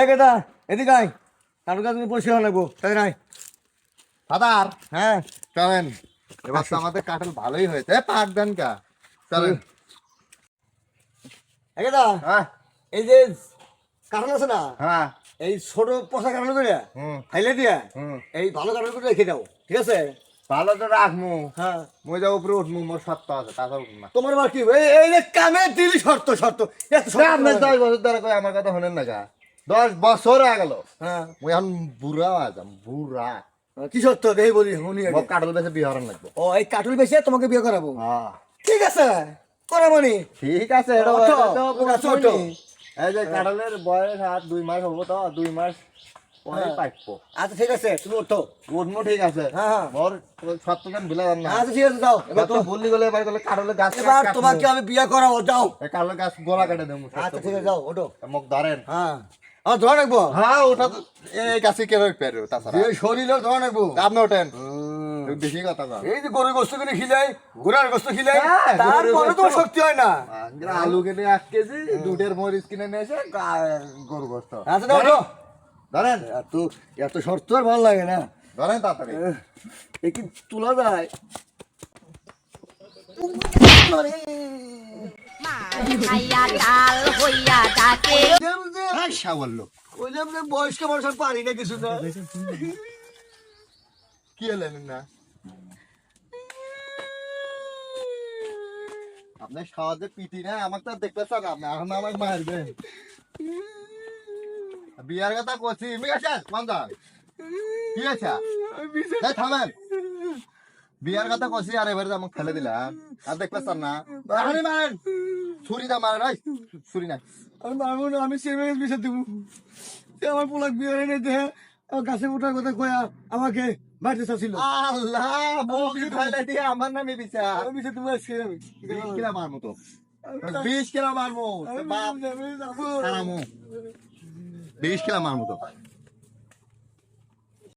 কেদা এদিকে আয়, কারোর কাছে পরিষ্কার লাগবো তাই নাই ফাদার হ্যাঁ চলেন, এবার তো আমাদের কাঁঠাল ভালোই হয়েছে। পাক দেন কা, চলেন। কেদা হ্যাঁ এই যে কাঁঠাল আছে না, হ্যাঁ এই ছোট পচা কাঁঠাল করে হুম খাইলে দিয়া হুম এই ভালো কাঁঠাল করে রেখে দাও, ঠিক আছে? ভালো তো রাখমু, হ্যাঁ মই যা উপরে উঠমু, মোর সত্য আছে, তাছাড়া উঠমু না। তোমার বার কি এই এই যে কামে দিলি শর্ত শর্ত এত শর্ত আপনার 10 বছর ধরে কই আমার কথা শোনেন না কা? 10 বছর হয়ে গেল, হ্যাঁ মই এখন বুড়া আজাম, বুড়া। কি শর্ত দেই বলি শুনি আগে। মোর কাঁঠাল বেশি বিয়ে হরান লাগবে। ও এই কাঁঠাল বেশি তোমাকে বিয়ে করাবো, হ্যাঁ ঠিক আছে করাবনি। ঠিক আছে, এটা ওঠো, পুরা ওঠো, ওঠো। শুনি। এই যে কাঁঠালের বয়স আর 2 মাস হবো, তো 2 মাস পরে হ্যাঁ। পাকবো। আচ্ছা ঠিক আছে তুমি ওঠো। উঠমু ঠিক আছে, হ্যাঁ, হ্যাঁ। মোর সত্যকেন বিলাম না। আচ্ছা ঠিক আছে যাও এবার তো বললি গেলে এবার গেলে কাঁঠালের গাছ এবার তোমাকে আমি বিয়ে করাবো, যাও। কাঁঠালের গাছ গোলা কেটে দেবো। আচ্ছা ঠিক আছে যাও ওঠো। মুখ ধরেন। হ্যাঁ আমার ধরা রাখবো, হ্যাঁ ওটা তো এই গাছে কেন পেরো, তাছাড়া যে শরীরের ধরা রাখবো। আপনি ওঠেন, বেশি কথা কন। এই যে গরুর গোস্ত কিনে খিলাই, ঘোড়ার গোস্ত খিলাই, হ্যাঁ, গরুর তারপরে গোস্ত। তোমার শক্তি হয় না। আলু কিনে 1 কেজি, দুধের মরিচ কিনে নিয়ে এসে গরু গোস্ত। আচ্ছা যাও ওঠো। ধরেন এত এত শর্ত আর ভালো লাগে না, ধরেন তাড়াতাড়ি। এ কি তোলা যায়? শাওয়াল লোক কইলাম যে বয়স্ক মানুষ আর পারি না কিছু না। কি হলেন না আপনি সহজে পিটি না আমাকে, তো দেখতে চান আপনি, এখন আমাকে মারবেন। বিয়ার কথা করছি, মানদার কি আছে? এই থামেন, বিয়ার কথা করছি, আর এবারে আমাকে ফেলে দিলাম, আর দেখতে চান না? আরে মারেন, ছুরি দা মারেন, এই ছুরি না। আমি মারবো না, আমি সেভে বিষয় দেবো। সে আমার পোলাক বিয়ে হয় না, দেহে গাছে ওঠার কথা কয়া আমাকে মারতে চাচ্ছিল। আল্লাহ মুখ ঢালে দিয়ে আমার নামে বিচার। আমি সে তুমি আজকে আমি 20 কিলো মারমু তো, 20 কিলো মারমু, 20 কিলো মারমু তো।